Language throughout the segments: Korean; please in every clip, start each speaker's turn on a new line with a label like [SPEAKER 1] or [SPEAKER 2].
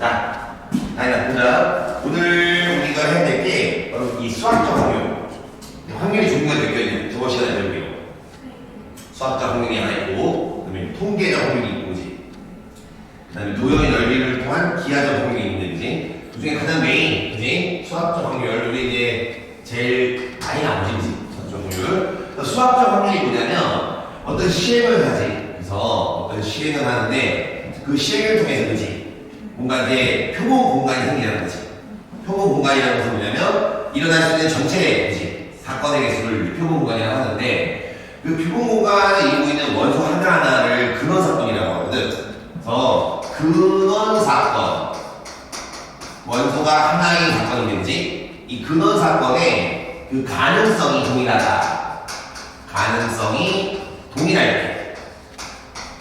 [SPEAKER 1] 자, 아니다, 보자. 오늘 우리가 해야 될 게 바로 이 수학적 확률. 확률이 종류가 몇 개냐? 저번 시간에 배우기로. 수학적 확률이 하나 있고, 그 다음에 통계적 확률이 있고, 그지? 그 다음에 도형의 넓이를 통한 기하적 확률이 있는, 그지? 그 중에 가장 메인, 그지? 수학적 확률. 우리 이제 제일 많이 나오지, 그지? 수학적 확률. 수학적 확률이 뭐냐면, 어떤 시행을 하지. 그래서 어떤 시행을 하는데, 그 시행을 통해서, 그지? 뭔가 이제 표본 공간이 생기는 거지. 표본 공간이라는 것은 뭐냐면 일어날 수 있는 전체 그지? 사건의 개수를 표본 공간이라고 하는데 그 표본 공간에 이루고 있는 원소 하나하나를 근원 사건이라고 하거든. 그래서 근원 사건 원소가 하나의 사건이 되지 이 근원 사건의 그 가능성이 동일하다. 가능성이 동일할 때.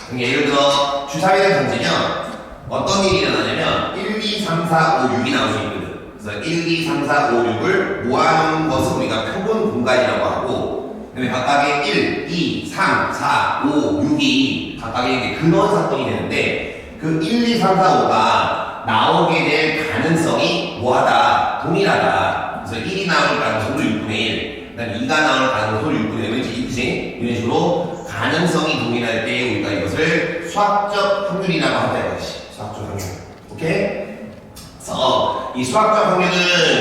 [SPEAKER 1] 그러니까 예를 들어 주사위를 던지면 어떤 일이 일어나냐면 1, 2, 3, 4, 5, 6이 나올 수 있거든. 그래서 1, 2, 3, 4, 5, 6을 모아놓은 것을 우리가 표본 공간이라고 하고 그 다음에 각각의 1, 2, 3, 4, 5, 6이 각각의 근원 사건이 되는데 그 1, 2, 3, 4, 5가 나오게 될 가능성이 뭐하다? 동일하다. 그래서 1이 나올 가능성도 6분의 1 그 다음에 2가 나올 가능성도 6분의 1 이지 이런 식으로 가능성이 동일할 때 우리가 이것을 수학적 확률이라고 한다 이것이. 수학적 확률. 오케이? 그래서 이 수학적 확률은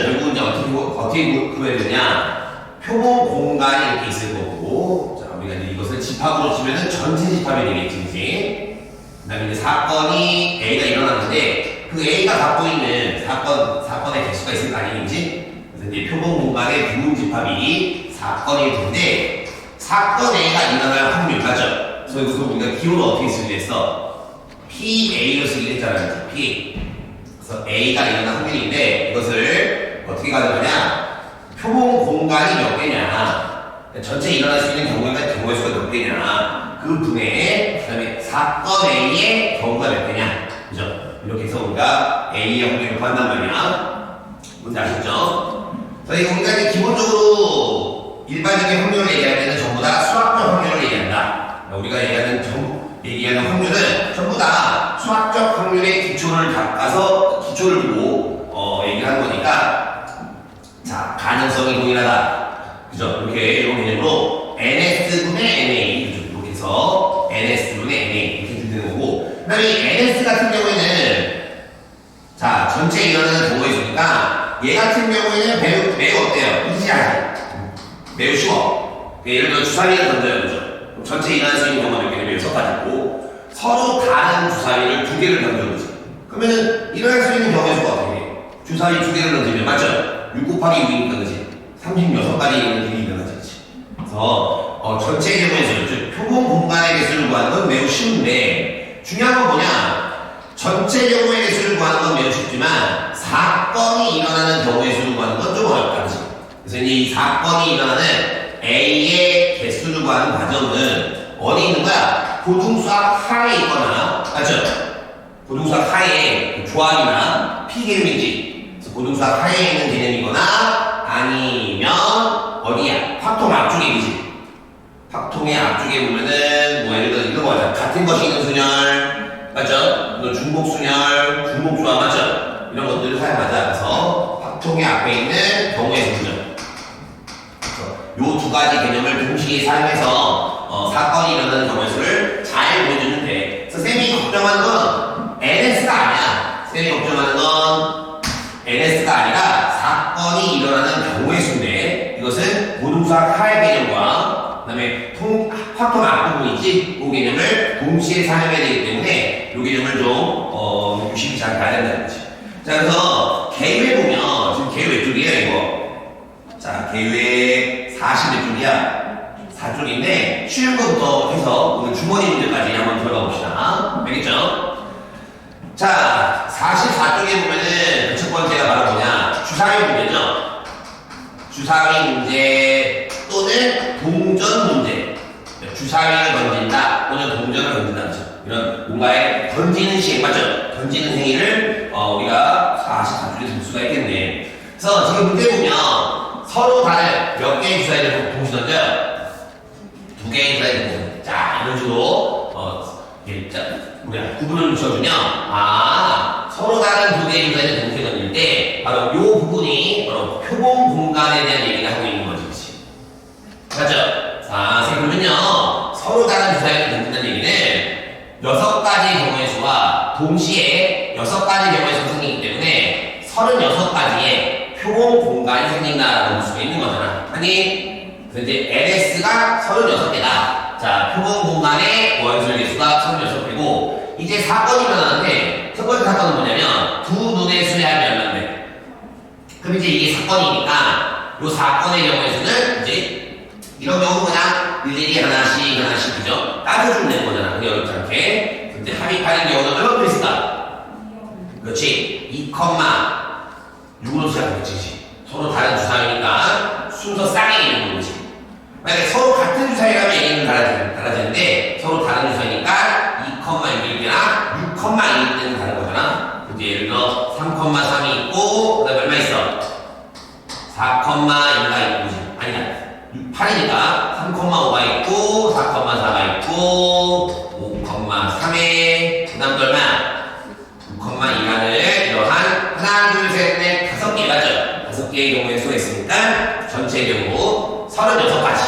[SPEAKER 1] 결국 이제 어떻게 구해야 되냐? 표본 공간이 이렇게 있을 거고, 자, 우리가 이제 이것을 집합으로 치면은 전체 집합이 되겠지, 그지? 그 다음에 이제 사건이 A가 일어났는데, 그 A가 갖고 있는 사건의 개수가 있을 거 아니겠지? 그래서 이제 표본 공간의 부분 집합이 사건일 텐데, 사건 A가 일어날 확률, 맞죠? 그래서 이것을 우리가 기호를 어떻게 쓰기로 했어? PA로 쓰기로 했잖아요. P. 그래서 A가 일어난 확률인데 이것을 어떻게 가져가냐? 표본 공간이 몇 개냐? 전체 일어날 수 있는 경우의 수가 몇 개냐? 그 분의 그다음에 사건 A의 경우가 몇 개냐? 그죠? 이렇게 해서 우리가 A의 확률을 구한단 말이야. 뭔지 아시죠? 그래서 우리가 이제 기본적으로 일반적인 확률을 얘기할 때는 전부 다 수학적 확률을 얘기한다. 우리가 얘기하는 확률은 전부 다 수학적 확률의 기초를 닦아서 기초를 두고 얘기를 하는 거니까 자 가능성이 동일하다 그죠? 이렇게 이런 개념으로 NS분의 NA 그죠? 이렇게 해서 NS분의 NA 이렇게 되는 거고 그 다음에 NS 같은 경우에는 자 전체 일어나는 경우가 있으니까 얘 같은 경우에는 매우 어때요? 이지하지 매우 쉬워 예를 들어 주사위를 던져요 그죠? 전체 일어날 수 있는 경우가 몇 개냐면 6가지 있고 서로 다른 주사위를 2개를 던져보지. 그러면은 일어날 수 있는 경우의 수가 어떻게 돼? 주사위 2개를 던지면 맞죠? 6 곱하기 6이니까 그지? 36가지 있는 일이 일어나지 그치? 그래서 전체 경우에서 즉 표본 공간의 개수를 구하는 건 매우 쉬운데 중요한 건 뭐냐? 전체 경우의 개수를 구하는 건 매우 쉽지만 사건이 일어나는 경우의 수를 구하는 건 좀 어렵다 그치? 그래서 이제 이 사건이 일어나는 A의 개수를 구하는 과정은 어디 있는 거야? 고등수학 하에 있거나, 맞죠? 고등수학 하에 조합이나 P개념이지. 그래서 고등수학 하에 있는 개념이거나 아니면 어디야? 확통 앞쪽이지. 확통의 앞쪽에 보면은 뭐 예를 들어 이런 거 같아. 같은 것이 있는 순열, 맞죠? 중복순열, 중복조합, 맞죠? 이런 것들을 사용하자. 그래서 확통의 앞에 있는 경우의 수죠. 요 두 가지 개념을 동시에 사용해서 사건이 일어나는 경우의 수를 잘 보여주면 돼. 그래서 쌤이 걱정하는 건 NS가 아니야. 쌤이 걱정하는 건 NS가 아니라 사건이 일어나는 경우의 수인데 이것은 고등수학 하의 개념과 그 다음에 확통 앞부분 있지? 그 개념을 동시에 사용해야 되기 때문에 이 개념을 좀 유심히 잘 봐야 된다는 거지. 자 그래서 계율에 보면 지금 계율 몇 쪽이에요 이거? 자 계율에 40몇 쪽이야. 4쪽인데 쉬운 것부터 해서 오늘 주머니 문제까지 한번 들어가 봅시다. 알겠죠? 자 44쪽에 보면은 첫 번째가 바로 뭐냐? 주사위 문제죠. 주사위 문제 또는 동전 문제. 주사위를 던진다 또는 동전을 던진다. 그렇죠? 이런 뭔가에 던지는 시행 맞죠? 던지는 행위를 우리가 44쪽에 볼 수가 있겠네. 그래서 지금 문제 보면 서로 다른 몇 개의 주사위를 동시 던져요? 2개의 주사위를 동시 던져요. 자, 이런 식으로, 우리가 구분을 지어주면, 서로 다른 다른 두 개의 주사위를 동시에 던질 때 바로 이 부분이 바로 표본 공간에 대한 얘기를 하고 있는 거지. 맞죠? 자, 그러면요 서로 다른 주사위를 던진다는 얘기는 6가지 경우의 수와 동시에 6가지 경우의 수가 생기기 때문에 36가지의 표본 공간이 생긴다라고 볼 수가 있는 거잖아. 아니, 그래서 이제 LS가 36개다. 자, 표본 공간의 원술 개수가 36개고, 이제 사건이 일어나는데, 첫 번째 사건은 뭐냐면, 두 눈의 수의 합이 얼마인데. 그럼 이제 이게 사건이니까, 이 사건의 경우의 수는 이제, 이런 경우 그냥 일일이 하나씩, 그죠? 따져주면 되는 거잖아. 그게 어렵지 않게. 근데 합입하는 경우는 얼마나 있을까? 그렇지. 2,6으로 시작했지. 서로 다른 주사위니까 순서 쌍이 있는 거지. 만약에 서로 같은 주사위라면 얘기는 달라지는데 서로 다른 주사위니까 2,6이나 6,1일 때는 다른 거잖아. 이제 예를 들어 3,3이 있고 그다음에 얼마 있어? 4,2가 있고 그지? 아니다. 8이니까 3,5가 있고 4,4가 있고 5,3에 그다음 또 얼마? 6,2라는 이러한 하나, 둘, 셋, 넷, 5개 맞죠? 5개의 경우에 수가 있으니까 전체 경우 36가지.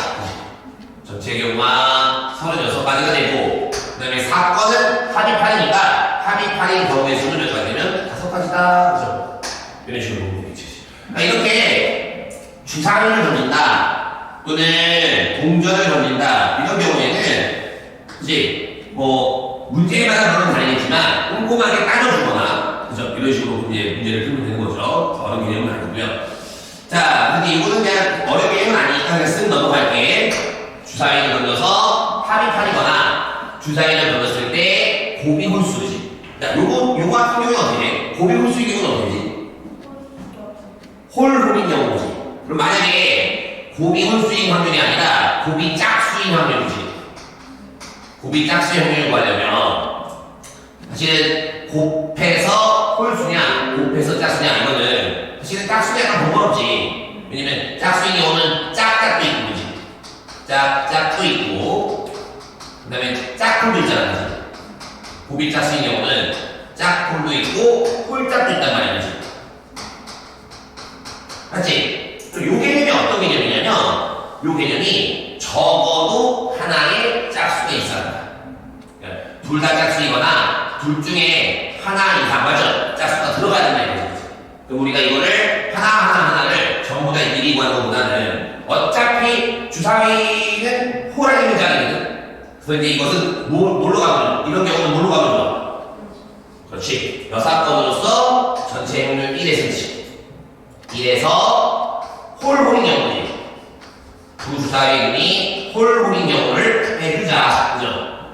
[SPEAKER 1] 전체 경우가 36가지가 되고 그 다음에 사건은 합의판이니까 합의판인 경우의 수는 몇 가지 되면 5가지다. 그죠? 이런 식으로 보면 되겠지. 이렇게 주사위를 던진다 또는 동전을 던진다 이런 경우에는 이제 뭐 문제마다 그런 다르겠지만 꼼꼼하게 따져주거나 그죠? 이런 식으로 이제 문제를 풀면 되는 거죠. 어려운 개념은 아니고요. 자, 근데 이거는 그냥 어려운 개념은 아니니까 그냥 쓱 넘어갈게. 주사위를 던져서 합의판이거나 주사위를 던졌을 때 고비 홀수지. 자, 요거 같은 경우는 어떻게 돼? 고비 홀수의 경우는 어떻게 되지? 홀인 경우지. 그럼 만약에 고비 홀수인 확률이 아니라 고비 짝수인 확률이지. 고비 짝수의 확률을 구하려면 사실은 곱해서 홀수냐 곱해서 짝수냐 이거는 사실은 짝수는 약간 번거롭지. 왜냐면 짝수인 경우는 짝짝도 있고 그지? 짝짝도 있고 그 다음에 짝홀도 있잖아 그지? 고비 짝수인 경우는 짝홀도 있고 홀짝도 있단 말이야 그지? 맞지? 요 개념이 어떤 개념이냐면 요 개념이 적어도 하나의 짝수가 있어야 한다. 그러니까 둘 다 짝수이거나 둘 중에 하나 이상 맞죠? 짝수가 들어가야 된다 이거지. 그럼 우리가 이거를 하나를 전부 다 일일이 구하는 것보다는 어차피 주사위는 호랑이 문장이거든. 그래서 이제 이것은 뭘로 가면 이런 경우는 뭘로 가면 좋아? 그렇지. 여사건으로서 전체 확률 1에서 1에서 홀인 경우지. 두 주사위의 눈이 홀인 경우를 빼주자. 그죠?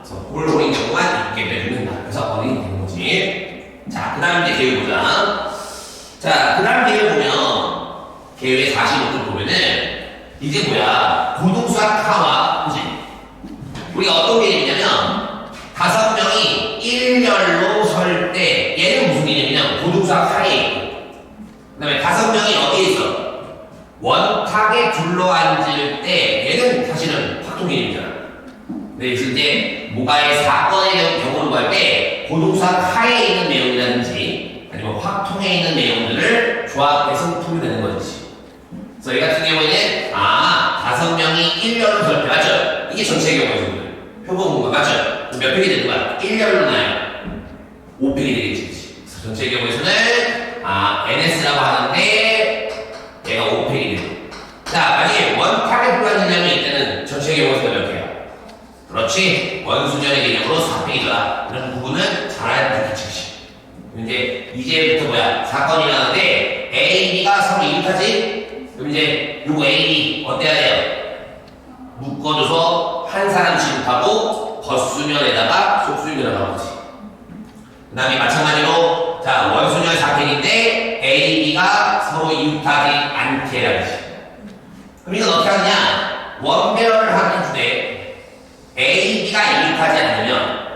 [SPEAKER 1] 그래서 홀인 경우만 있게 빼주는다. 그래서 어린이 되는 거지. 자, 그 다음 이제 계획 보자. 자, 그 다음 계획 보면, 계획의 45쪽 보면은, 이제 뭐야? 고동수학 하와, 그지? 우리가 어떤 개념이냐면, 5명이 1열로 설 때, 얘는 무슨 개념이냐면, 고동수학 하에 있고, 그 다음에 5명이 어디에 있어? 원탁에 둘러앉을 때 얘는 사실은 확통 개념이잖아. 근데 있을 때 뭐가의 사건의 경우를 구할 때 고동수학 하에 있는 내용이라든지 아니면 확통에 있는 내용들을 조합해서 풀면 되는 거지. 그래서 이 같은 경우에는 5명이 1열로 설 때 맞죠? 이게 전체 경우에서 표본 공간 맞죠? 몇 팩이 되는 거야? 1열로 나요. 5팩이 되겠지. 그래서 전체 경우에서는 NS라고 하는데 얘가 5팩이 되고. 자, 만약에 원탁에 불안이라면 이때는 전체 경우에서 몇 개야? 그렇지. 원수전의 개념으로 4팩이더라. 이런 부분은 잘 알아야 되겠지. 이제부터 뭐야? 사건이 일어나는데 A, B가 서로 이웃하지? 그럼 이제 요거 A, B 어때야 돼요? 묶어줘서 한 사람씩 하고 겉수면에다가 속수면에다가 하지. 그 다음에 마찬가지로 자 원수전 4팩인데 A, B가 서로 이웃하지 않게 해야지. 그럼 이건 어떻게 하느냐? 원배열을 하는 주되 A, B가 이웃하지 않으면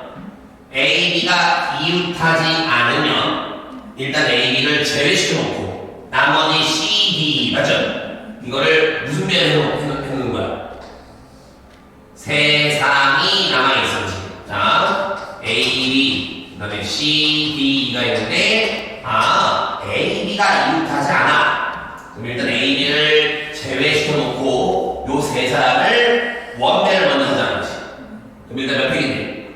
[SPEAKER 1] A, B가 이웃하지 않으면 일단 A, B를 제외시켜놓고 나머지 C, D 맞죠? 이거를 무슨 배열로 해놓는 거야? 세 사람이 남아있었지. 자 A, B 그 다음에 C, D가 있는데 A, B가 이웃하지 않아. 그럼 일단 A, B를 제외시켜 놓고 요 세 사람을 원배를 먼저 하자는 거지. 그럼 일단 몇 팩인데?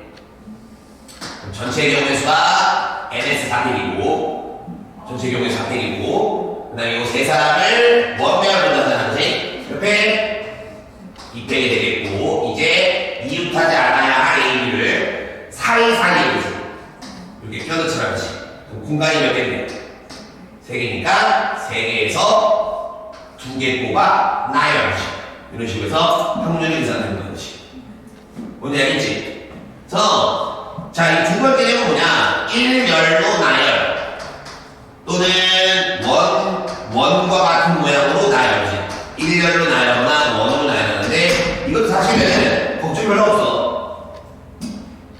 [SPEAKER 1] 그럼 전체 경우의 수가 NS 4팩이고 전체 경우의 4팩이고 그 다음에 요 세 사람을 원배를 먼저 하자는 거지. 몇 팩? 2팩이 되겠고 이제 이웃하지 않아야 할 A, B를 사이사이에 이렇게 껴넣자는 거지. 그럼 공간이 몇 개인데? 3개니까 3개에서 2개 뽑아 나열. 이런 식으로 해서 확률을 계산하는 것이. 뭔지 알겠지? 그래서 자, 이 두 번째 내용은 뭐냐? 일렬로 나열 또는 원과 같은 모양으로 나열이지. 일렬로 나열거나 원으로 나열하는데 이것도 사실은 걱정이 별로 없어.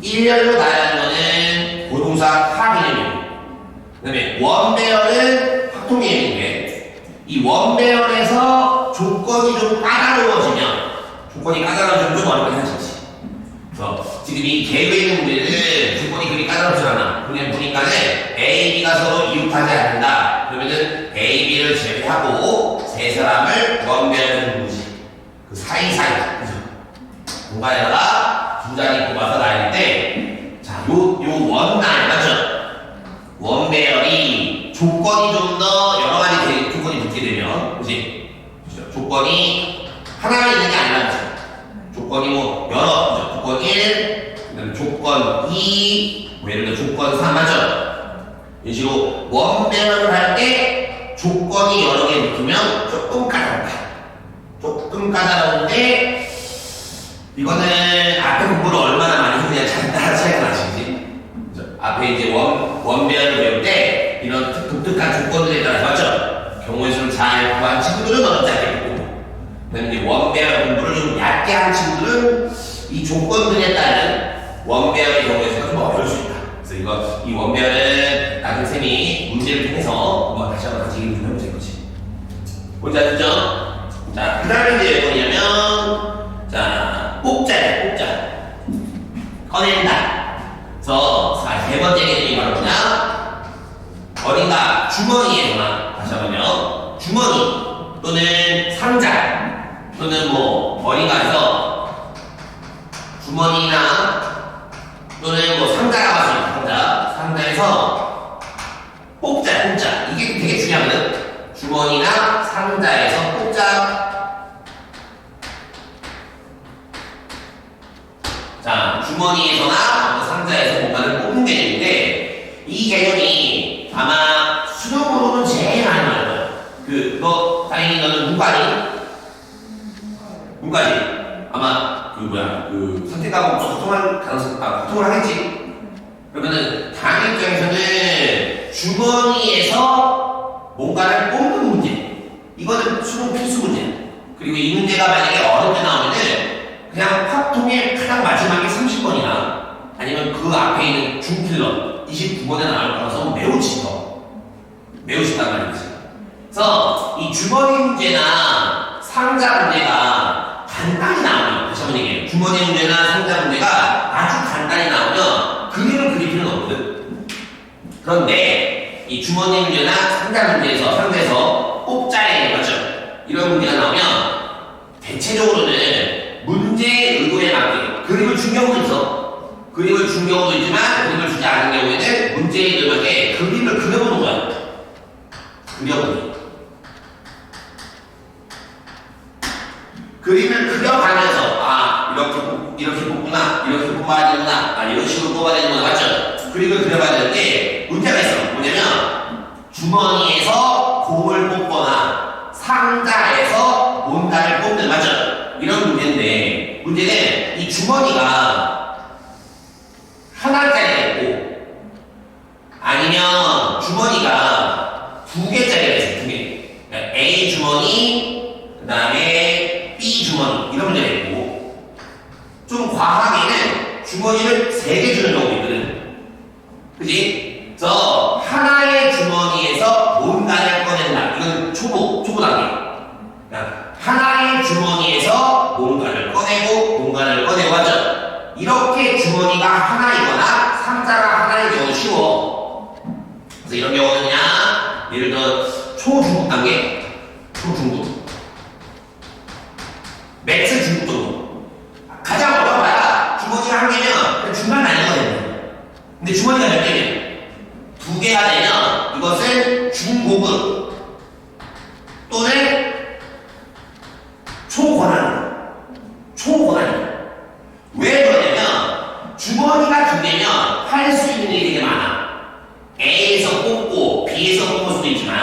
[SPEAKER 1] 일렬로 나열하는 거는 고동사 파 개념이고 그 다음에 원배열은 확통 개념인데 이 원배열에서 조건이 좀 까다로워지면 좀 어렵게 하시지. 그래서 지금 이 계획에 있는 문제는 조건이 그리 까다롭지 않아. 그냥 보니까는 A, B가 서로 이웃하지 않는다. 그러면은 A, B를 제외하고 세 사람을 원배열로 부르지. 그 사이사이. 그죠? 공간에다가 두 자리 뽑아서 나열인데 자, 요 원나열 맞죠? 원배열이 조건이 좀 더 여러 가지 조건이 붙게 되면, 그지? 조건이 하나가 있는 게 아니라, 그지? 조건이 뭐 여러, 그죠? 조건 1, 그다음에 조건 2, 뭐 예를 들어 조건 3 맞죠? 이런 식으로 원배열을 할 때 조건이 여러 개 붙으면 조금 까다롭다. 조금 까다로운데 이거는 앞에 공부를 얼마나 많이 했느냐 따라 차이가 나시지. 앞에 이제 원배열을 배울 때 이런 독특한 조건들에 따라서 맞죠? 경우의 수를 잘 구한 친구들은 어렵지 않겠고 그다음에 이제 원배열 공부를 좀 얕게 한 친구들은 이 조건들에 따른 원배열의 경우의 수가 좀 어려울 수 있다. 그래서 이 원배열은 나중에 쌤이 문제를 통해서 한번 다시 한번 같이 얘기 좀 해보실 거지. 뭔지 아시죠? 자, 그 다음에 이제 뭐냐면 자, 뽑자 꺼낸다. 그래서 세 번째 개념이 바로 뭐냐? 어딘가 주머니에서나 다시 한번요. 주머니 또는 상자 또는 뭐 어딘가에서 주머니나 또는 뭐 상자라고 할 수 있다. 상자에서 뽑자. 이게 되게 중요하거든. 주머니나 상자에서 뽑자. 자, 주머니에서나 상자에서 뭔가를 뽑는 개념인데 이 개념이 아마 수능으로는 제일 많이 나올 거야. 너 다행히 너는 문과지? 아마 선택 과목 소통할 가능성, 소통을 하겠지? 그러면은 다른 입장에서는 주머니에서 뭔가를 뽑는 문제. 이거는 수능 필수 문제야. 그리고 이 문제가 만약에 어렵게 나오면은 그냥 확통의 가장 마지막에 30번이나 아니면 그 앞에 있는 중필러 29번에 나올 가능성은 매우 짙단 말이지. 그래서 이 주머니 문제나 상자 문제가 간단히 나오면, 다시 한번 얘기해요. 주머니 문제나 상자 문제가 아주 간단히 나오면 그림을 그릴 필요는 없거든. 그런데 이 주머니 문제나 상자에서 뽑자에 맞죠? 이런 문제가 나오면 대체적으로는 문제의 의도에 맞게 그림을 준 경우도 있어. 그림을 준 경우도 있지만 그림을 주지 않은 경우에는 문제의 의도에 맞게 그림을 그려보는 거야. 그림을 그려가면서 이렇게 뽑구나, 이렇게 뽑아야 되구나, 이런 식으로 뽑아야 되는구나, 맞죠? 그림을 그려봐야 되는데 문제가 있어. 뭐냐면 주머니에서 공을 뽑거나 상자에서 뭔가를 뽑는, 맞죠? 이런 문제인데 문제는 이 주머니가 하나짜리가 있고 아니면 주머니가 2개짜리가 있어. 2개. 그러니까 A 주머니 그 다음에 B 주머니 이런 문제가 있고 좀 과하게는 주머니를 3개 주는 경우도 있거든. 그치? 그래서 하나의 주머니에서 뭔가를 꺼낸다. 이건 초보 단계. 그러니까 하나의 주머니에서 뭔가를 꺼내고 하죠. 이렇게 주머니가 하나이거나 상자가 하나인 경우 쉬워. 그래서 이런 경우는 그냥 예를 들어 초중급 단계, 초중급, 맥스 중급 정도. 가장 어려워야 주머니가 한 개면 그냥 중간 나뉘어야 되는. 근데 주머니가 몇 개면 두 개가 되면 이것은 중고급 또는 초고난이다. 초고난이다. 왜 그러냐면 주머니가 두 개면 할 수 있는 일이 되게 많아. A에서 뽑고 B에서 뽑을 수도 있지만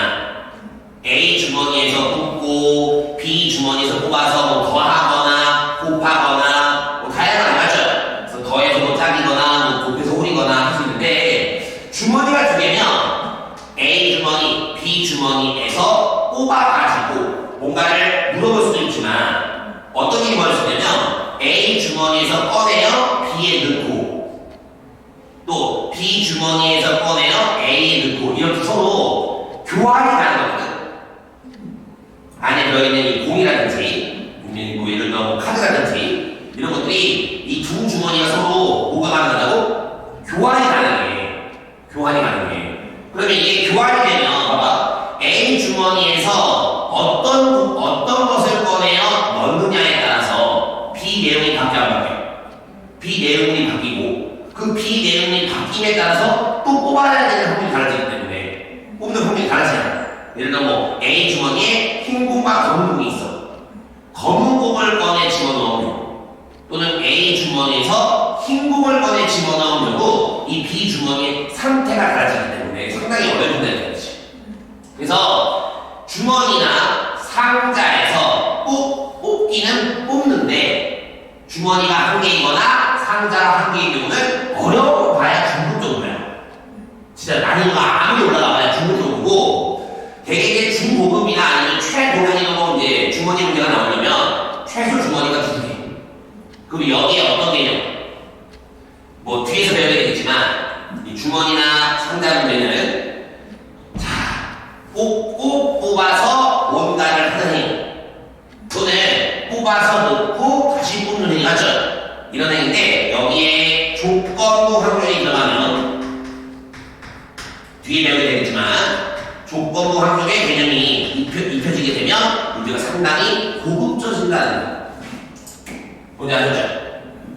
[SPEAKER 1] A 주머니에서 뽑고 B 주머니에서 뽑아서 뭐 더하거나 곱하거나 뭐 다양한 맞죠? 그래서 더해서 뭐 짝이거나 뭐 곱해서 홀이거나 할 수 있는데 주머니가 두 개면 A 주머니, B 주머니에서 뽑아가지고 뭔가를 물어볼 수도 있지만 어떤 일이 벌어질 수 있냐면 A 주머니에서 꺼내요 B에 넣고 또 B 주머니에서 꺼내요 A에 넣고 이렇게 서로 교환이 가능하거든. 안에 들어있는 이 공이라든지 뭐 예를 들어 뭐 카드라든지 이런 것들이 이 두 주머니가 서로 뭐가 가능하다고? 교환이 가능해. 교환이 가능해. 그러면 이게 교환이 되면 봐봐. A 주머니에서 어떤 것을 꺼내어 넣느냐에 따라서 B 내용이 바뀌어 안 바뀌어? B 내용이 바뀌고 그 B 내용이 바뀜에 따라서 또 뽑아야 되는 확률이 달라지기 때문에 뽑는 확률이 달라지잖아. 예를 들어 뭐 A 주머니에 흰 공과 검은 공이 있어. 검은 공을 꺼내 집어넣으면 또는 A 주머니에서 흰 공을 꺼내 집어넣으면 이 B 주머니의 상태가 달라지기 때문에 상당히 어려운다는 거지. 그래서 주머니나 상자에서 뽑기는 뽑는데 주머니가 한 개이거나 상자가 한 개인 경우는 어려워 봐야 중급 정도야. 진짜 난이도가 아무리 올라가봐야 중급 정도고 되게 이제 중고급이나 아니면 최고난이도 이제 주머니 문제가 나오려면 최소 주머니가 두 개. 그럼 여기에 어떤 개념? 뭐 뒤에서 배우게 되겠지만 이 주머니나 상자 문제는 자 꼭 뽑아서 원단을 하는 행위 또는 뽑아서 넣고 다시 뽑는 행위 맞죠? 이런 행위인데 여기에 조건부 확률이 들어가면 뒤에 배우게 되겠지만 조건부 확률의 개념이 입혀지게 되면 문제가 상당히 고급져진다는 거예요. 뭔지 아셨죠?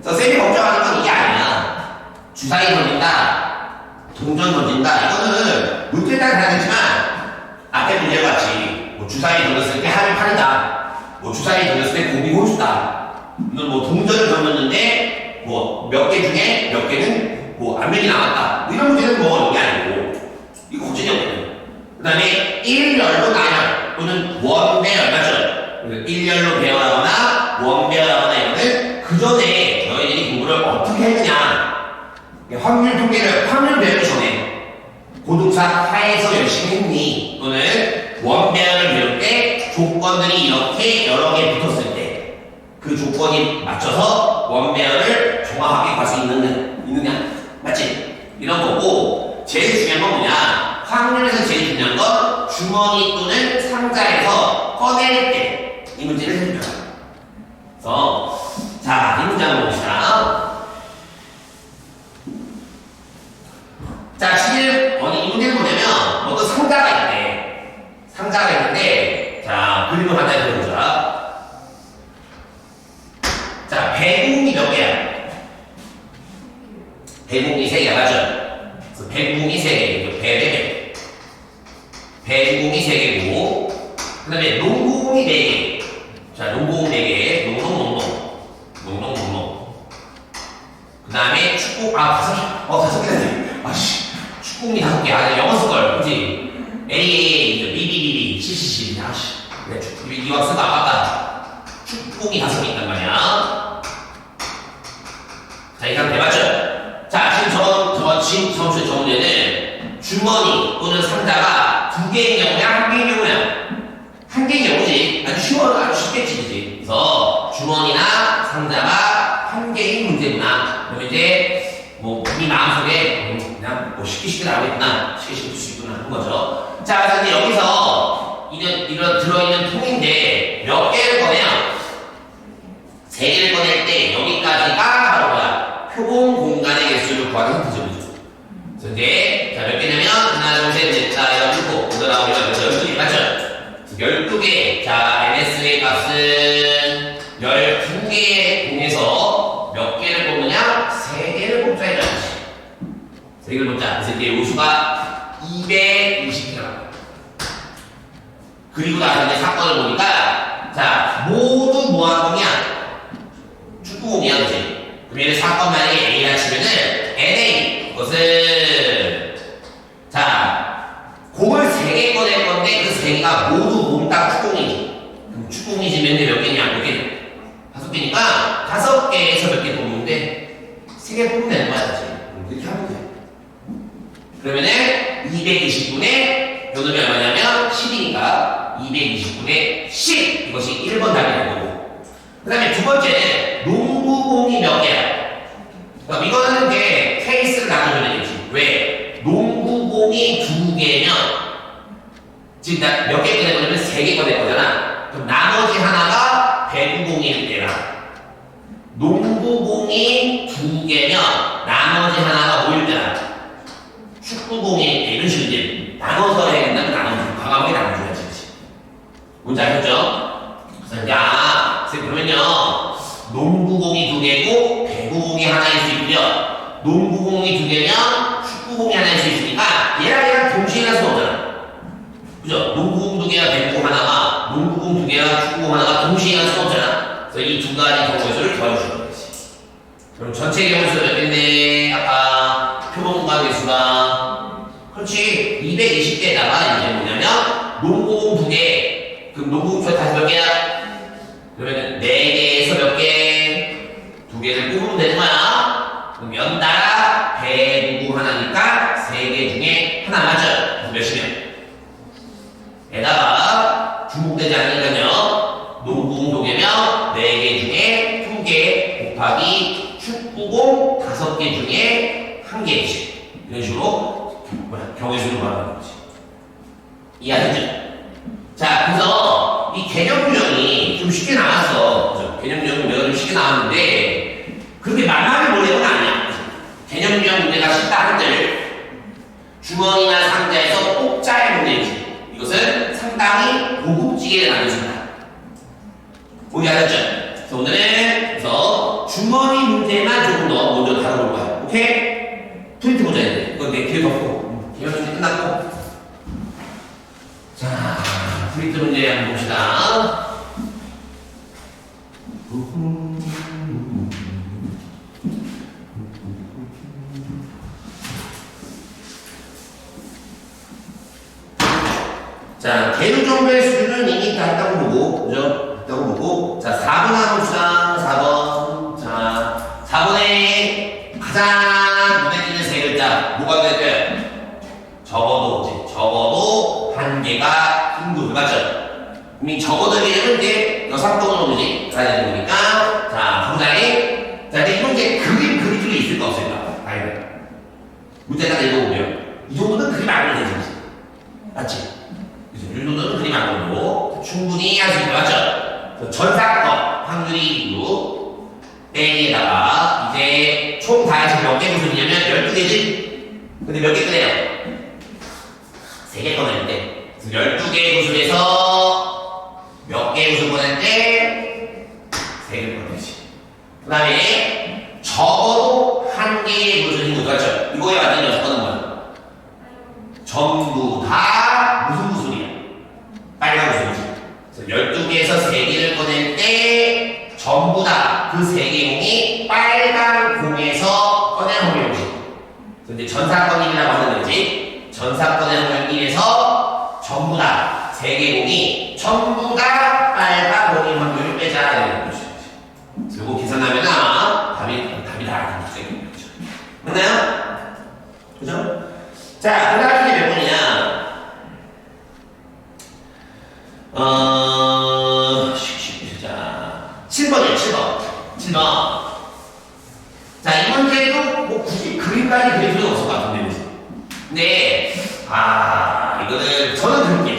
[SPEAKER 1] 그래서 쌤이 걱정하는 건 이게 아니야. 주사위 던진다, 동전 던진다. 이거는 문제에 따라 다르겠지만 앞에 문제가 같이 뭐 주사위 던졌을 때 하면 팔이다. 뭐 주사위 던졌을 때 공이 홀수다. 이건 뭐 동전을 던졌는데 뭐 몇 개 중에 몇 개는 뭐 안면이 나왔다. 이런 문제는 뭐 이런 게 아니고 이거 걱정이 없거든. 그 다음에 1열로 나열 또는 원배열 맞죠? 1열로 배열하거나 원배열하거나 이거는 그 전에 너희들이 공부를 어떻게 했느냐 확률 통계를 확률 배우기 전에 고등사 하에서 열심히 했니 또는 원배열을 배울 때 조건들이 이렇게 여러 개 붙었을 때 그 조건이 맞춰서 원배열을 정확하게 갈 수 있느냐 맞지? 이런 거고 제일 중요한 건 뭐냐 확률에서 제일 중요한 건 주머니 또는 상자에서 꺼낼 때 이 문제를 해줍니다. 그래서 자, 이 문제 한번 봅시다. 자, 지금 이 문제를 보려면 어떤 상자가 있대. 상자가 있는데 자, 그림을 하나 그려보자. 자, 배궁이 몇 개야? 배궁이 3개야, 맞죠? 그래서 배궁이 3개, 배궁이 3개고 그 다음에 농구공이 4개. 자, 농구공 4개, 농농농농. 그 다음에 축구, 5개. 아씨, 축구공이 5개. 영어 쓸걸, 그치? A, B, C. 아씨. 그래, 이왕 쓰다 아깝다. 축구공이 5개 있단 말이야. 자, 이 상태 맞죠? 자, 지금 저 문제는 주머니 또는 상자가 2개인 경우냐, 1개인 경우냐? 1개인 경우지. 아주 쉽겠지, 그지? 그래서 주머니나 상자가 1개인 문제구나. 그럼 이제 뭐 이 마음속에 그냥 뭐 쉽게 나오겠구나, 쉽게 풀 수 있구나 하는 거죠. 자, 그래서 이제 여기서 이런 들어있는 통인데 몇 개를 꺼내요? 3개를 꺼낼 때 여기까지가 바로 뭐야? 표본 공간의 개수를 구하는 힌트죠. 그래서 이제 자, 몇 개냐면 하나, 둘, 셋, 12개. 자, NS의 값은 12개의 공에서 몇 개를 뽑느냐? 3개를 뽑자 이거지. 3개를 뽑자. 그래서 이제 요수가 220개가. 그리고 나서 이제 사건을 보니까, 자, 모두 무한공이야. 축구공이야, 그치? 그럼 얘는 사건 만약에 A라 치면은 NA. 그것은, 자, 공을 3개 꺼낼 건데 그 3개가 모두 몽땅 축구공이지. 그럼 축구공이지 몇 개냐? 몇 개냐? 5개니까 5개에서 몇 개 뽑는데 3개 뽑으면 되는 거야, 그치? 이렇게 하면 돼. 그러면은 220분의 요놈이 얼마냐면 10이니까 220분의 10 이것이 1번 답이 되는 거고 그 다음에 두 번째는 농구공이 몇 개야? 그럼 이거는 이제 케이스를 나눠줘야 되겠지. 왜? 농구공이 2개면 지금 몇 개 꺼낼 거냐면 3개 꺼낼 거잖아. 그럼 나머지 하나가 배구공일 때라 농구공이 2개면 나머지 하나가 뭐일 때라 축구공일 때 이런 식으로 이제 나눠서 해야 된다면 나눠주고 과감하게 나눠줘야지. 뭔지 알겠죠? 그래서 야, 선생님 그러면요 농구공이 2개고 배구공이 하나일 수 있고요 농구공이 2개면 축구공이 하나일 수 있으니까 얘랑 동시에 할 수 없잖아. 그죠? 농구공 2개와 배구공 하나가 농구공 2개와 축구공 하나가 동시에 할 수 없잖아. 그래서 이 두 가지 경우의 수를 더해주는 거지. 그럼 전체 경우의 수가 몇 개인데 아까 표본과 개수가 그렇지 220개에다가 이제 뭐냐면 농구공 2개 그럼 농구공 다시 몇 개야? 그러면 4개에서 몇 개? 2개를 뽑으면 되는 거야. 그럼 연달아 배구공 하나니까 3개 중에 하나 맞죠? 몇이면? 에다가 중복되지 않으니까요 농구공 2개면 4개 중에 2개 곱하기 축구공 5개 중에 1개씩 이런 식으로 경우수를 말하는 거지. 이해하셨죠? 자, 그래서 이 개념 유형이 좀 쉽게 나왔어. 그죠? 개념 유형은 내가 좀 쉽게 나왔는데 그렇게 만만히 보내는 건 아니야. 개념 유형 문제가 쉽다 한들 주머니나 상자에서 뽑자의 문제이지. 이것은 상당히 고급지게 나눠진다. 오케이, 알았죠? 그래서 오늘은 그래서 주머니 문제만 조금 더 먼저 다뤄볼 거야. 오케이? 프린트 보자, 이제. 이거 내 뒤에 덮고. 개념 문제 끝났고. 자, 프린트 문제 한번 봅시다. 자, 개수 정도의 수준은 이미 다 했다고 보고, 그죠? 했다고 보고. 자, 4번 한번 봅시다. 4번. 자, 4번에 가장 눈에 띄는 세 글자. 뭐가 될까요? 적어도 1개가 흰구슬 맞죠? 이미 적어도 얘는 이제 여상권으로 문제 가야 되는 거니까. 자, 보자니. 자, 근데 이건 이제 그림 그릴 수 있을까 없을까? 아이고. 문제 딱 읽어보면. 이 정도는 그림 안 그려도 되지. 맞지? 이 정도는 그림 안 그려도 충분히 할 수 있다. 맞죠? 전사건 확률이 6. A에다가 이제 총 다 해서 몇 개 구슬이냐면 12개지? 근데 몇 개 꺼내요? 3개 꺼내는데 12개 구슬에서 몇 개 구슬 꺼낼 때 3개 꺼내지. 그 다음에 적어도 1개의 구슬인 것도 맞죠? 이거에 완전히 여섯거는 뭐야? 전부 다 무슨 구슬이야? 빨간 구슬이지. 그래서 12개에서 3개를 꺼낼 때 전부 다 그 3개 공이 빨간 공에서 꺼낼 확률이지. 근데 전사건이라고 하는 거지. 전사건의 확률 1에서 전부 다 3개 공이 전부 다 빨간 공의 확률을 빼자 되는 거지. 그리고 계산하면 아마 답이 다 나오는 거죠. 맞나요? 그죠? 자, 그 다음에 몇 번이냐? 7번이에요, 7번. 자, 이 문제도 뭐 굳이 그림까지 그릴 필요는 없을 것 같은데. 근데, 이거는, 저는 그릴게요,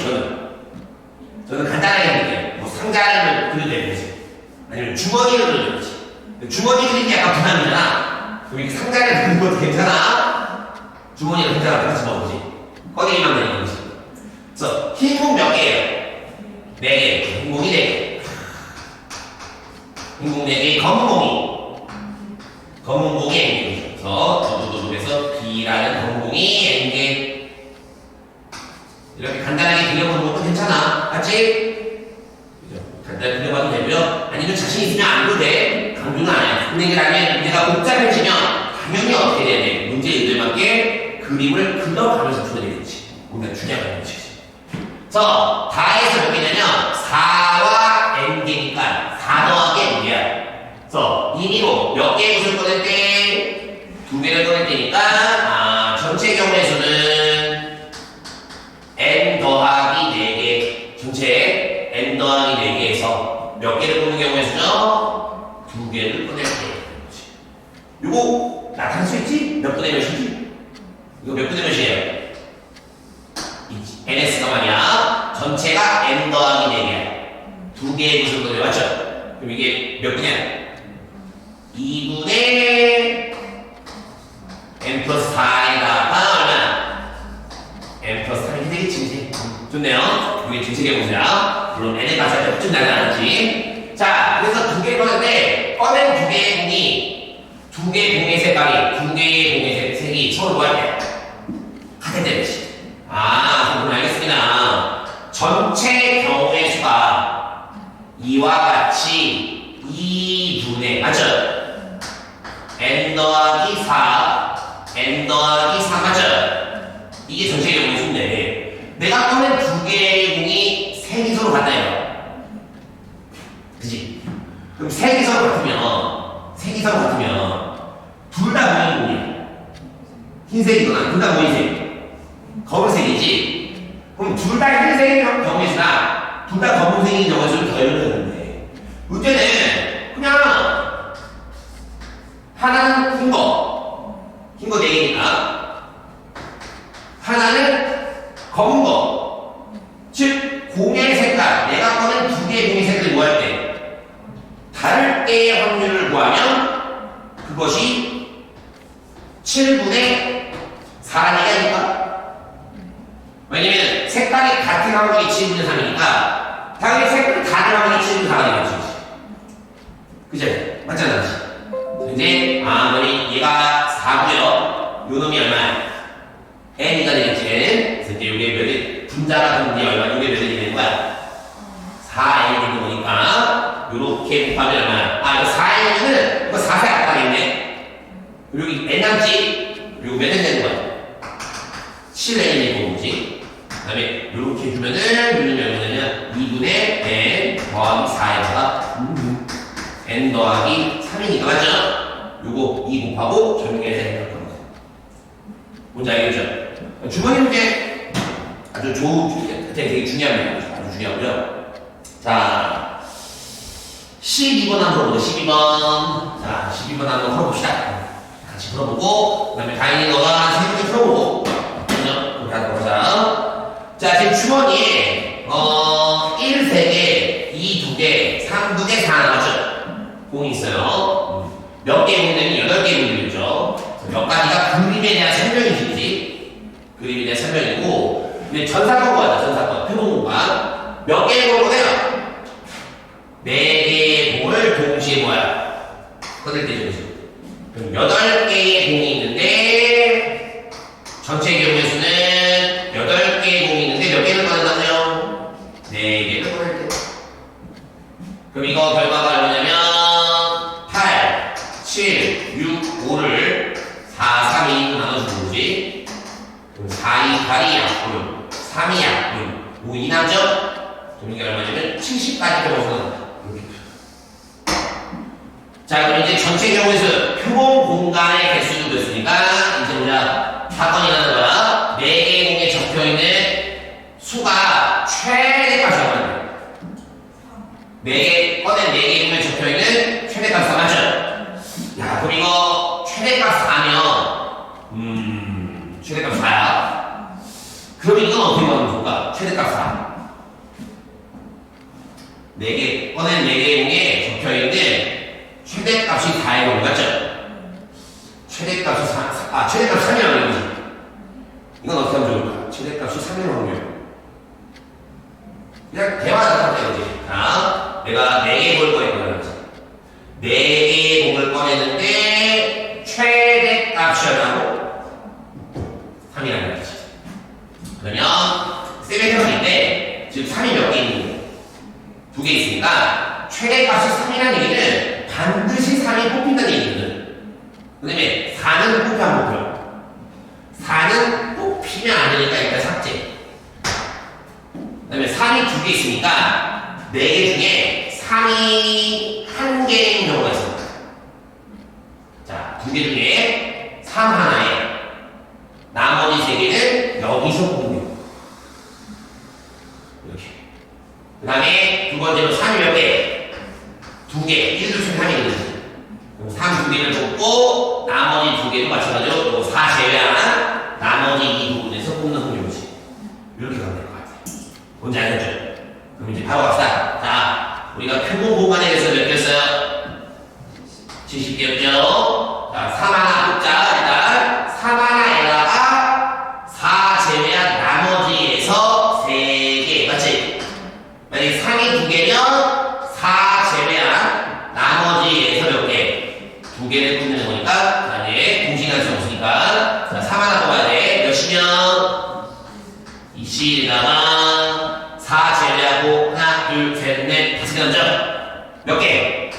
[SPEAKER 1] 저는 간단하게 그릴게요. 뭐 상자를 그려도 되지. 아니면 주머니를 그려도 되지. 주머니 그리는 게 약간 부담이잖아. 그럼 이렇게 상자를 그리는 것도 괜찮아? 주머니가 괜찮아, 같이 먹어보지. 꺼내기만 되는 거지. 그래서, 흰 공 몇 개예요? 4개. 검은 공이 N개. 그래서 두두두두에서 B라는 검은 공이 N개. 이렇게 간단하게 그려보는 것도 괜찮아. 맞지? 그죠? 간단하게 그려봐도 되고요. 아니면 자신 있으면 안 해도 돼. 강조는 안 해. 근데 이게 나중에 문제가 복잡해지면 당연히 어떻게 해야 돼? 문제 의도에 맞게 그림을 그려가면서 풀어야 되겠지. 우리가 중요한 거지. 그래서 다에서 몇 개냐면 4와 N개니까 4 더하기 N개야. 그래서 임의로 몇 개의 것을 꺼낼 때 2개를 꺼낼 때니까 전체 경우에서는 N 더하기 4개 전체 N 더하기 4개에서 몇 개를 꺼는 경우에서는 2개를 꺼낼 때 요거 나타날 수 있지? 몇 분의 몇이지? 이거 몇 분의 몇이에요? NS가 말이야. 전체가 N 더하기 4개야. 2개의 것을 꺼내. 맞죠? 그럼 이게 몇 분이야? 2분의 N 플러스 4에다가 얼마나? N 플러스 4 이렇게 되겠지, 이제. 좋네요. 이게 주식의 공수야. 물론 N의 가사 때 좀 날라갔지. 자, 그래서 2개 꺼냈는데, 꺼낸 2개의 공이, 2개의 공의 색깔이, 2개의 공의 색이 서로 뭐 할게? 같을 때지. 그럼 알겠습니다. 전체 경우의 수가 이와 같이 2분의, 맞죠? N 더하기 4, N 더하기 4, 맞죠? 이게 전체 경우의 수인데, 내가 꺼낸 2개의 공이 색이 서로 같나요? 그치? 그럼 색이 서로 같으면, 둘 다 무슨 공이야? 흰색이거나, 둘 다 무슨 색? 검은색이지? 그럼 둘 다 흰색인 경우의 수나, 둘 다 검은색인 경우의 수를 더해야 되는데, 문제는 그냥, 하나는 흰 거 4개니까, 하나는 검은 거. 즉, 공의 색깔, 내가 꺼낸 2개의 공의 색깔이 뭐 할 때? 다를 때의 확률을 구하면, 그것이 7분의 4라는 얘기니까. 왜냐면, 색깔이 같은 확률이 7분의 3이니까, 당연히 색깔이 다른 확률이 7분의 4가 되겠지. 그죠? 맞잖아. 이제, 그러니 얘가 4고요. 요 놈이 얼마야? N이가 되겠지. 그래서 이제 요게 몇이, 분자가 되는 게 얼마, 요게 몇이 되는 거야? 4N이 되는 거니까, 요렇게 곱하면 얼마야? 이거 4N이면, 이거 4세 안 가겠네? 여기 N 남지? 요거 몇 N 되는 거야? 7N이 되는 거지. 그 다음에, 요렇게 해주면은, 요는 뭐냐면, 2분의 N 더하기 4에다가, N 더하기 3이니까, 맞죠? 요거 2 곱하고, 전용해서 생각하는 거야. 뭔지 알겠죠? 주머니 문제 아주 되게 중요한 문제죠. 아주 중요하고요. 자, 12번 한번 풀어보자. 12번. 자, 12번 한번 풀어봅시다. 같이 풀어보고, 그 다음에 다인이 너가 3문제 풀어보고, 그렇게 하도록 하자. 자, 지금 주머니에 1, 3개, 2, 2개, 3, 2개, 4 나왔죠? 공이 있어요. 몇 개 공되면 8개 공되죠. 몇 가지가 그림에 대한 설명이지. 그림에 대한 설명이고, 이제 전사건 구하자, 전사건. 표본공간. 몇 개의 공을 꺼내요? 4개의 공을 동시에 뭐야? 꺼낼 때죠. 그럼 8개의 공이 있는데, 전체 경우의 수는 8개의 공이 있는데, 몇 개를 꺼낸다고요? 4개를 꺼낼 때. 그럼 이거 결과가 뭐냐면, 8, 7, 6, 5를 4, 3, 2로 나눠주는 거지. 그럼 4, 2, 8이 약분, 3이 약분, 5, 2 나죠? 그럼 이게 얼마냐면 70까지 배워서 자, 그럼 이제 전체 경우에서 표본 공간의 개수도 됐으니까 이제 보자. 사건이 나는 거야. 4개의 공에 적혀있는 수가 최대값이 얼마냐? 4개, 꺼낸 4개의 공에 적혀있는 최대값이 맞죠? 야, 그럼 이거 최대값 4면 최대값 4야. 그럼 이건 어떻게 만드는 건가? 최대값 4. 4개, 꺼낸 4개의 공에 적혀있는 최대값이 4의 경우 맞죠? 최대값이 4, 최대값 3이라는 거지. 이건 어떻게 하면 좋을까? 최대값이 3의 확률. 그냥 대화하다 하면 되지. 자, 내가 4개 볼 거니까 그러지. 4 이번에는데 최대값이라고 3이라는 거지. 그러면 쌤의 해석인데 지금 3이 몇 개 있는 거예요? 2개 있으니까 최대값이 3이라는 얘기는 반드시 3이 뽑힌다는 얘기거든. 그 다음에 4는 뽑혀 안 뽑혀? 4는 뽑히면 안 되니까 일단 삭제. 그 다음에 3이 2개 있으니까 4개 중에 3이 1개인 경우가 있습니다. 자, 2개 중에 3 하나에 나머지 3개는 여기서 뽑는 거예요. 이렇게. 그 다음에 두 번째로 3이 몇 개? 2개. 1, 2, 3, 3이거든요. 3 2개를 뽑고 나머지 2개도 마찬가지로 4 제외한 나머지 이 부분에서 뽑는 확률이지. 이렇게 가면 될 것 같아요. 뭔지 알겠죠? 그럼 이제 바로 갑시다. 자, 우리가 표본 보관에 대해서 몇 개였어요? 70개였죠? 자, 3 하나 뽑자. 일단 3 하나에다가 4 제외한 나머지에서 3개. 맞지? 만약에 3이 2개면 4 제외한 나머지에서 몇 개? 2개를 뽑는 거니까. 자, 이제 공식이라는 수 없으니까. 자, 3 하나 뽑아야 돼. 몇이면? 20에다가 4 제외하고 하나, 둘, 셋, 넷, 5개 남죠? 몇 개?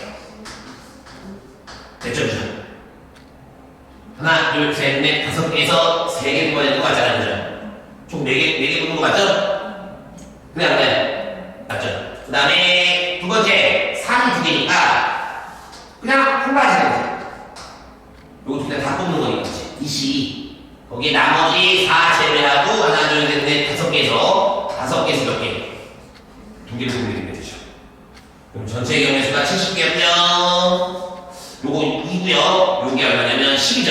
[SPEAKER 1] 몇 점이죠? 하나, 둘, 셋, 넷, 5개에서 3개 뽑아야 되는 거 맞잖아요. 그죠? 총 4개 뽑는 거 맞죠? 그래, 안 그래? 맞죠? 그 다음에 두 번째, 3이 2개니까 그냥 한 가지 생각해. 요거 두 개 다 뽑는 거니까. 22. 거기에 나머지 4 제외하고 하나, 둘, 셋, 넷, 5개에서 5개에서 몇 개? 2개를 뽑는 게 되죠. 그럼 전체 경우수가 70개였죠? 요거 2고요. 요게 얼마냐면 12죠.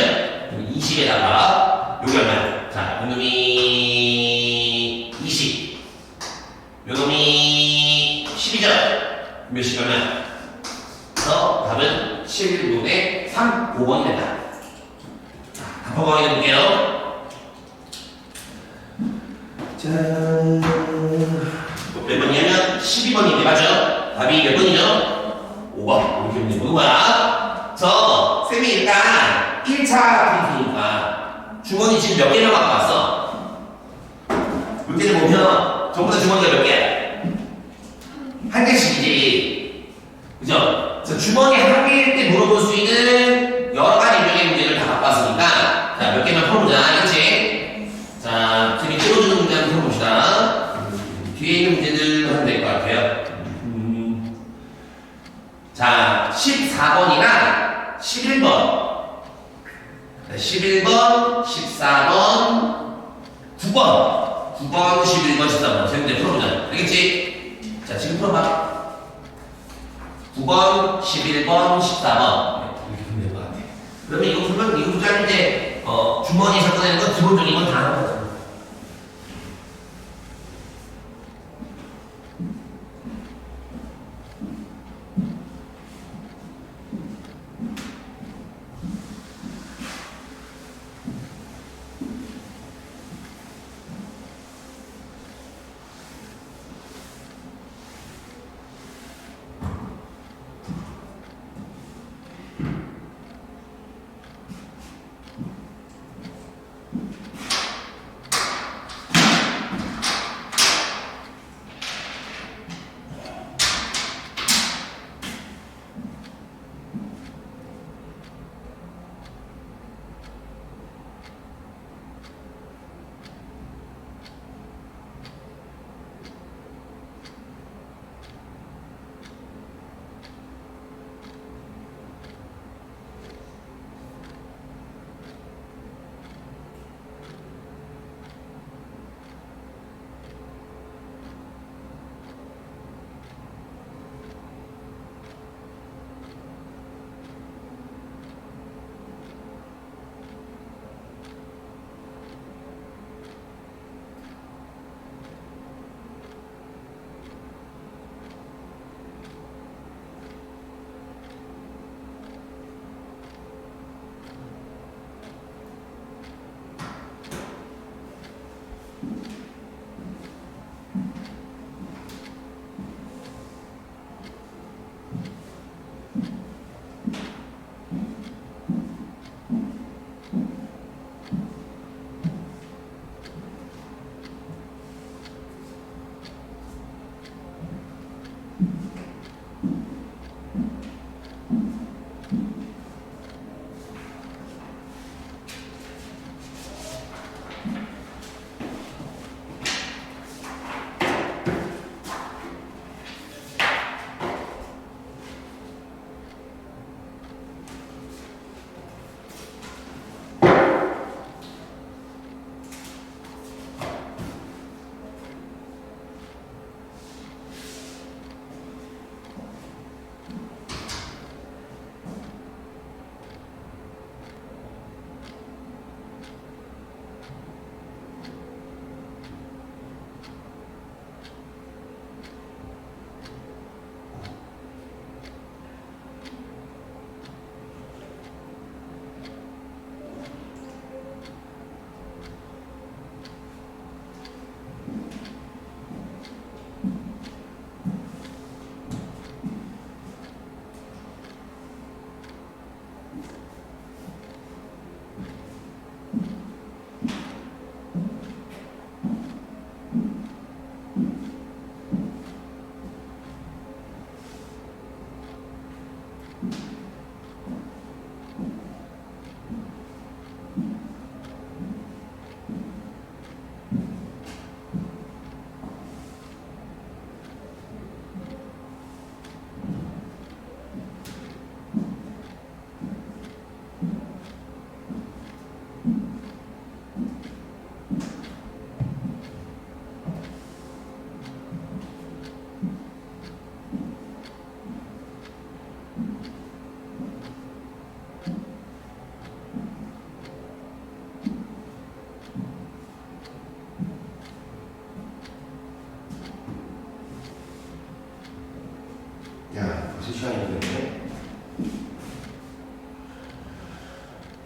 [SPEAKER 1] 20에다가 요게 얼마야? 자, 요놈이 20. 요놈이 12죠. 몇십 얼마야? 그래서 답은 7분의 3, 5번이 된다. 자, 답하고 확인해 볼게요. 자, 몇 번이냐면 12번인데 맞죠? 답이 몇 번이죠? 5번. 이렇게 문제 보는 거야. 그래서 쌤이 일단 1차 퀴즈니까 주머니 지금 몇 개나 갖고 왔어? 문제를 보면 전부 다 주머니가 몇 개야? 한 개씩이지. 그죠? 그래서 주머니 한 개일 때 물어볼 수 있는 여러 가지 유형의 문제를 다 갖고 왔으니까 자, 몇 개만 풀어보자. 그렇지? 자, 쌤이 찍어주는 문제 한번 풀어봅시다. 뒤에 있는 문제들 하면 될 것 같아요. 자, 14번이랑 11번. 11번, 14번, 9번. 9번, 11번, 14번. 세 문제 풀어보자. 알겠지? 자, 지금 풀어봐. 9번, 11번, 14번. 이렇게 풀면 될 것 같아. 그러면 이거 풀면, 이거 풀자면 이제, 주머니 접근하는 건 기본적인 건 다 하는 거죠.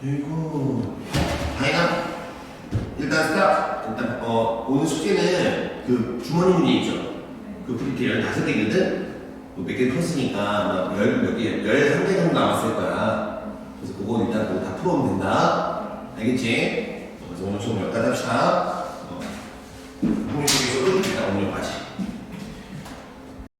[SPEAKER 1] 아이고. 다행이다. 일단 스탑. 일단 오늘 숙제는 그 주머니 문제 있죠. 그 프리티 15개거든. 몇 개 풀었으니까 몇 개, 13개 정도 남았을 거야. 그래서 그거 일단 그거 다 풀어오면 된다. 알겠지? 그래서 오늘 수업 여기까지 합시다.